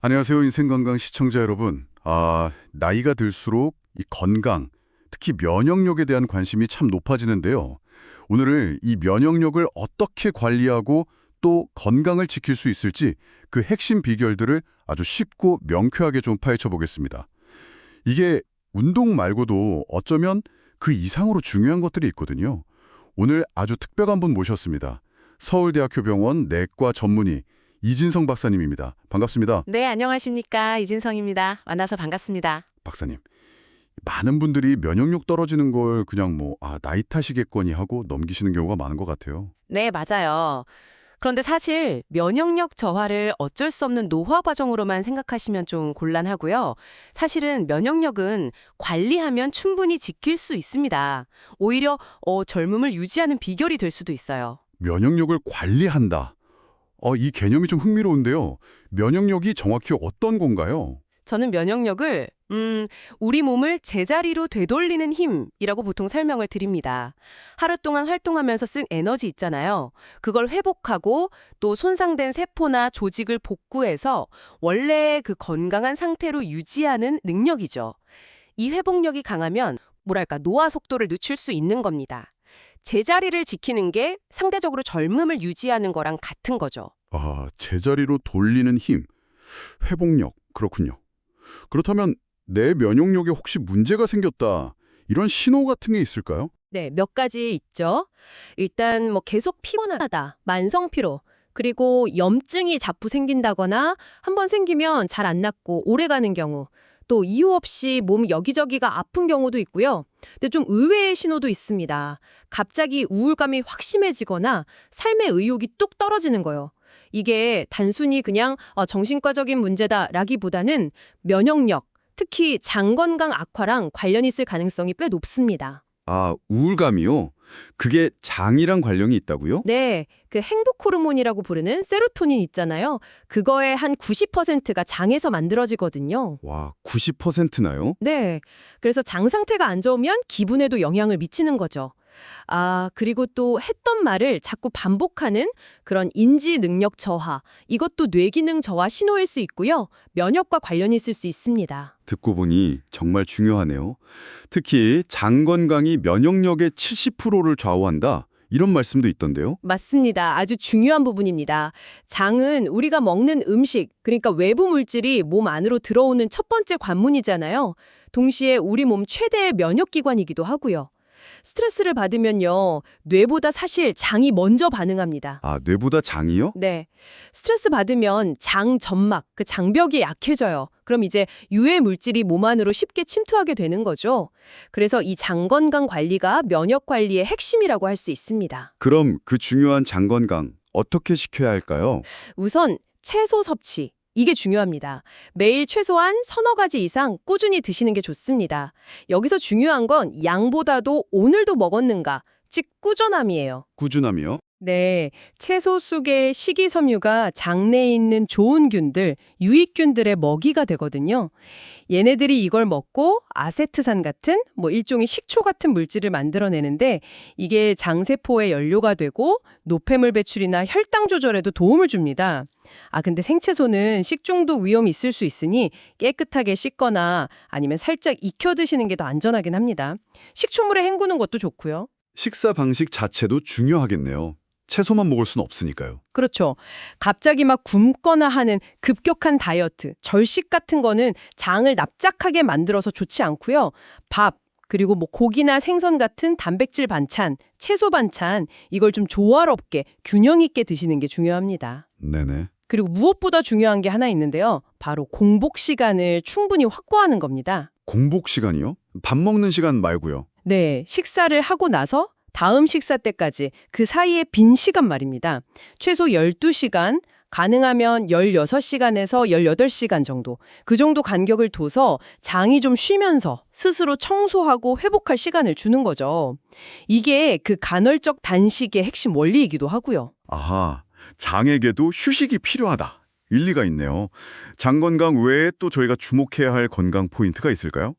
안녕하세요. 인생건강 시청자 여러분. 나이가 들수록 이 건강, 특히 면역력에 대한 관심이 참 높아지는데요. 오늘은 이 면역력을 어떻게 관리하고 또 건강을 지킬 수 있을지 그 핵심 비결들을 아주 쉽고 명쾌하게 좀 파헤쳐 보겠습니다. 이게 운동 말고도 어쩌면 그 이상으로 중요한 것들이 있거든요. 오늘 아주 특별한 분 모셨습니다. 서울대학교 병원 내과 전문의 이진성 박사님입니다. 반갑습니다. 네, 안녕하십니까. 이진성입니다. 만나서 반갑습니다. 박사님, 많은 분들이 면역력 떨어지는 걸 그냥 나이 탓이겠거니 하고 넘기시는 경우가 많은 것 같아요. 네, 맞아요. 그런데 사실 면역력 저하를 어쩔 수 없는 노화 과정으로만 생각하시면 좀 곤란하고요. 사실은 면역력은 관리하면 충분히 지킬 수 있습니다. 오히려 젊음을 유지하는 비결이 될 수도 있어요. 면역력을 관리한다. 이 개념이 좀 흥미로운데요. 면역력이 정확히 어떤 건가요? 저는 면역력을 우리 몸을 제자리로 되돌리는 힘이라고 보통 설명을 드립니다. 하루 동안 활동하면서 쓴 에너지 있잖아요. 그걸 회복하고 또 손상된 세포나 조직을 복구해서 원래의 그 건강한 상태로 유지하는 능력이죠. 이 회복력이 강하면 노화 속도를 늦출 수 있는 겁니다. 제자리를 지키는 게 상대적으로 젊음을 유지하는 거랑 같은 거죠. 제자리로 돌리는 힘, 회복력, 그렇군요. 그렇다면 내 면역력에 혹시 문제가 생겼다, 이런 신호 같은 게 있을까요? 네, 몇 가지 있죠. 일단 계속 피곤하다, 만성 피로, 그리고 염증이 자꾸 생긴다거나 한번 생기면 잘 안 낫고 오래가는 경우, 또 이유 없이 몸 여기저기가 아픈 경우도 있고요. 근데 좀 의외의 신호도 있습니다. 갑자기 우울감이 확 심해지거나 삶의 의욕이 뚝 떨어지는 거예요. 이게 단순히 그냥 정신과적인 문제다라기보다는 면역력, 특히 장 건강 악화랑 관련이 있을 가능성이 꽤 높습니다. 우울감이요? 그게 장이랑 관련이 있다고요? 네, 그 행복 호르몬이라고 부르는 세로토닌 있잖아요. 그거의 한 90%가 장에서 만들어지거든요. 와, 90%나요? 네, 그래서 장 상태가 안 좋으면 기분에도 영향을 미치는 거죠. 그리고 또 했던 말을 자꾸 반복하는 그런 인지 능력 저하, 이것도 뇌기능 저하 신호일 수 있고요. 면역과 관련이 있을 수 있습니다. 듣고 보니 정말 중요하네요. 특히 장 건강이 면역력의 70%를 좌우한다. 이런 말씀도 있던데요. 맞습니다. 아주 중요한 부분입니다. 장은 우리가 먹는 음식, 그러니까 외부 물질이 몸 안으로 들어오는 첫 번째 관문이잖아요. 동시에 우리 몸 최대의 면역기관이기도 하고요. 스트레스를 받으면요, 뇌보다 사실 장이 먼저 반응합니다. 뇌보다 장이요? 네. 스트레스 받으면 장 점막, 그 장벽이 약해져요. 그럼 이제 유해 물질이 몸 안으로 쉽게 침투하게 되는 거죠. 그래서 이 장 건강 관리가 면역 관리의 핵심이라고 할 수 있습니다. 그럼 그 중요한 장 건강 어떻게 지켜야 할까요? 우선 채소 섭취. 이게 중요합니다. 매일 최소한 서너 가지 이상 꾸준히 드시는 게 좋습니다. 여기서 중요한 건 양보다도 오늘도 먹었는가, 즉 꾸준함이에요. 꾸준함이요? 네, 채소 속의 식이섬유가 장내에 있는 좋은 균들, 유익균들의 먹이가 되거든요. 얘네들이 이걸 먹고 아세트산 같은 일종의 식초 같은 물질을 만들어내는데 이게 장세포의 연료가 되고 노폐물 배출이나 혈당 조절에도 도움을 줍니다. 근데 생채소는 식중독 위험이 있을 수 있으니 깨끗하게 씻거나 아니면 살짝 익혀 드시는 게 더 안전하긴 합니다. 식초물에 헹구는 것도 좋고요. 식사 방식 자체도 중요하겠네요. 채소만 먹을 순 없으니까요. 그렇죠. 갑자기 막 굶거나 하는 급격한 다이어트, 절식 같은 거는 장을 납작하게 만들어서 좋지 않고요. 밥, 그리고 고기나 생선 같은 단백질 반찬, 채소 반찬, 이걸 좀 조화롭게, 균형 있게 드시는 게 중요합니다. 네네. 그리고 무엇보다 중요한 게 하나 있는데요. 바로 공복 시간을 충분히 확보하는 겁니다. 공복 시간이요? 밥 먹는 시간 말고요. 네, 식사를 하고 나서 다음 식사 때까지 그 사이에 빈 시간 말입니다. 최소 12시간, 가능하면 16시간에서 18시간 정도. 그 정도 간격을 둬서 장이 좀 쉬면서 스스로 청소하고 회복할 시간을 주는 거죠. 이게 그 간헐적 단식의 핵심 원리이기도 하고요. 장에게도 휴식이 필요하다. 일리가 있네요. 장 건강 외에 또 저희가 주목해야 할 건강 포인트가 있을까요?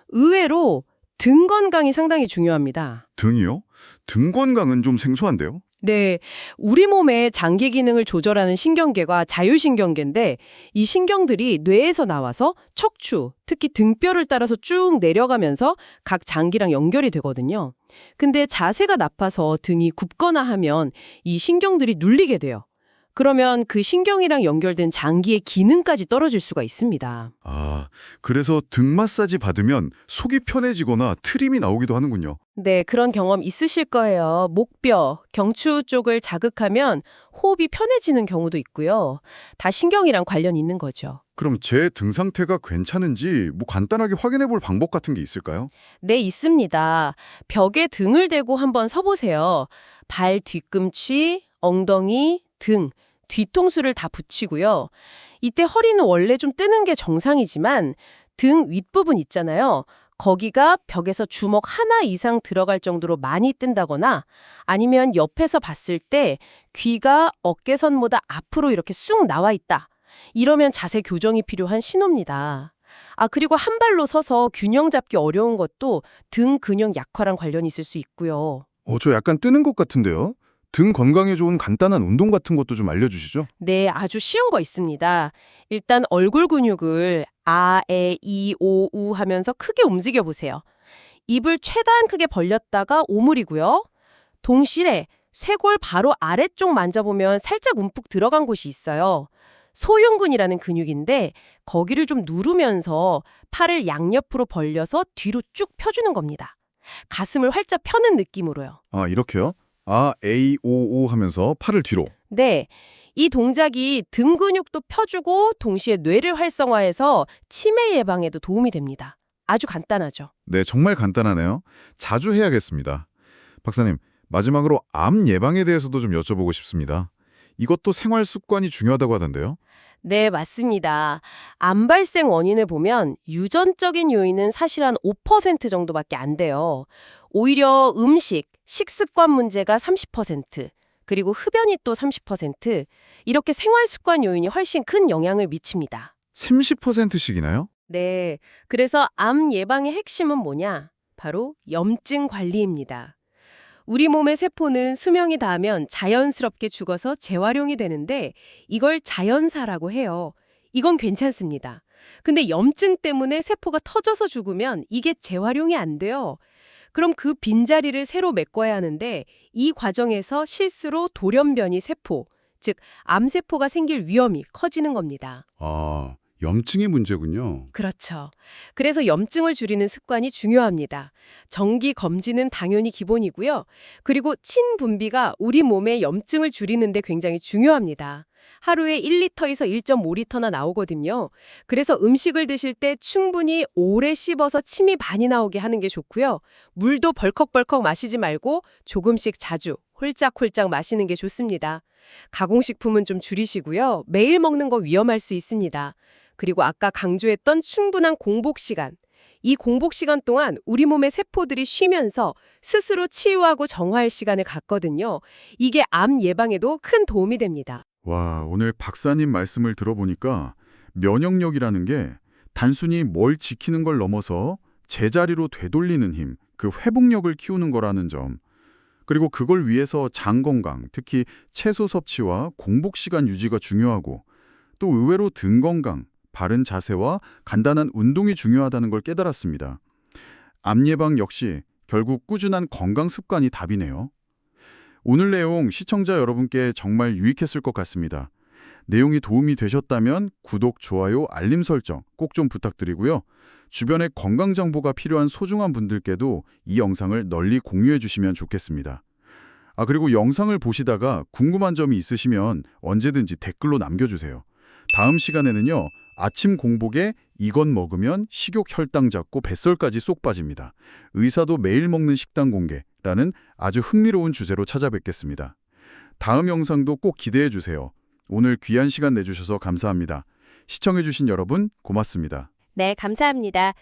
의외로 등 건강이 상당히 중요합니다. 등이요? 등 건강은 좀 생소한데요? 네, 우리 몸의 장기 기능을 조절하는 신경계가 자율신경계인데 이 신경들이 뇌에서 나와서 척추, 특히 등뼈를 따라서 쭉 내려가면서 각 장기랑 연결이 되거든요. 근데 자세가 나빠서 등이 굽거나 하면 이 신경들이 눌리게 돼요. 그러면 그 신경이랑 연결된 장기의 기능까지 떨어질 수가 있습니다. 아, 그래서 등 마사지 받으면 속이 편해지거나 트림이 나오기도 하는군요. 네, 그런 경험 있으실 거예요. 목뼈, 경추 쪽을 자극하면 호흡이 편해지는 경우도 있고요. 다 신경이랑 관련 있는 거죠. 그럼 제 등 상태가 괜찮은지 뭐 간단하게 확인해 볼 방법 같은 게 있을까요? 네, 있습니다. 벽에 등을 대고 한번 서보세요. 발 뒤꿈치, 엉덩이, 등, 뒤통수를 다 붙이고요. 이때 허리는 원래 좀 뜨는 게 정상이지만 등 윗부분 있잖아요. 거기가 벽에서 주먹 하나 이상 들어갈 정도로 많이 뜬다거나 아니면 옆에서 봤을 때 귀가 어깨선보다 앞으로 이렇게 쑥 나와 있다. 이러면 자세 교정이 필요한 신호입니다. 아, 그리고 한 발로 서서 균형 잡기 어려운 것도 등 근육 약화랑 관련이 있을 수 있고요. 저 약간 뜨는 것 같은데요? 등 건강에 좋은 간단한 운동 같은 것도 좀 알려주시죠. 네, 아주 쉬운 거 있습니다. 일단 얼굴 근육을 아, 에, 이, 오, 우 하면서 크게 움직여 보세요. 입을 최대한 크게 벌렸다가 오므리고요. 동시에 쇄골 바로 아래쪽 만져보면 살짝 움푹 들어간 곳이 있어요. 소흉근이라는 근육인데 거기를 좀 누르면서 팔을 양옆으로 벌려서 뒤로 쭉 펴주는 겁니다. 가슴을 활짝 펴는 느낌으로요. 아, 이렇게요? 아, A, O, O 하면서 팔을 뒤로. 네, 이 동작이 등 근육도 펴주고 동시에 뇌를 활성화해서 치매 예방에도 도움이 됩니다. 아주 간단하죠. 네, 정말 간단하네요. 자주 해야겠습니다. 박사님, 마지막으로 암 예방에 대해서도 좀 여쭤보고 싶습니다. 이것도 생활 습관이 중요하다고 하던데요. 네, 맞습니다. 암 발생 원인을 보면 유전적인 요인은 사실 한 5% 정도밖에 안 돼요. 오히려 음식, 식습관 문제가 30%, 그리고 흡연이 또 30%, 이렇게 생활 습관 요인이 훨씬 큰 영향을 미칩니다. 30%씩이나요? 네, 그래서 암 예방의 핵심은 뭐냐? 바로 염증 관리입니다. 우리 몸의 세포는 수명이 닿으면 자연스럽게 죽어서 재활용이 되는데 이걸 자연사라고 해요. 이건 괜찮습니다. 근데 염증 때문에 세포가 터져서 죽으면 이게 재활용이 안 돼요. 그럼 그 빈자리를 새로 메꿔야 하는데 이 과정에서 실수로 돌연변이 세포, 즉 암세포가 생길 위험이 커지는 겁니다. 아, 염증이 문제군요. 그렇죠. 그래서 염증을 줄이는 습관이 중요합니다. 정기 검진은 당연히 기본이고요. 그리고 친분비가 우리 몸의 염증을 줄이는 데 굉장히 중요합니다. 하루에 1리터에서 1.5리터나 나오거든요. 그래서 음식을 드실 때 충분히 오래 씹어서 침이 많이 나오게 하는 게 좋고요. 물도 벌컥벌컥 마시지 말고 조금씩 자주 홀짝홀짝 마시는 게 좋습니다. 가공식품은 좀 줄이시고요. 매일 먹는 거 위험할 수 있습니다. 그리고 아까 강조했던 충분한 공복 시간. 이 공복 시간 동안 우리 몸의 세포들이 쉬면서 스스로 치유하고 정화할 시간을 갖거든요. 이게 암 예방에도 큰 도움이 됩니다. 와, 오늘 박사님 말씀을 들어보니까 면역력이라는 게 단순히 뭘 지키는 걸 넘어서 제자리로 되돌리는 힘, 그 회복력을 키우는 거라는 점. 그리고 그걸 위해서 장 건강, 특히 채소 섭취와 공복 시간 유지가 중요하고 또 의외로 등 건강, 바른 자세와 간단한 운동이 중요하다는 걸 깨달았습니다. 암 예방 역시 결국 꾸준한 건강 습관이 답이네요. 오늘 내용 시청자 여러분께 정말 유익했을 것 같습니다. 내용이 도움이 되셨다면 구독, 좋아요, 알림 설정 꼭 좀 부탁드리고요. 주변에 건강 정보가 필요한 소중한 분들께도 이 영상을 널리 공유해 주시면 좋겠습니다. 그리고 영상을 보시다가 궁금한 점이 있으시면 언제든지 댓글로 남겨주세요. 다음 시간에는요. 아침 공복에 이것 먹으면 식욕 혈당 잡고 뱃살까지 쏙 빠집니다. 의사도 매일 먹는 식단 공개라는 아주 흥미로운 주제로 찾아뵙겠습니다. 다음 영상도 꼭 기대해 주세요. 오늘 귀한 시간 내주셔서 감사합니다. 시청해 주신 여러분 고맙습니다. 네, 감사합니다.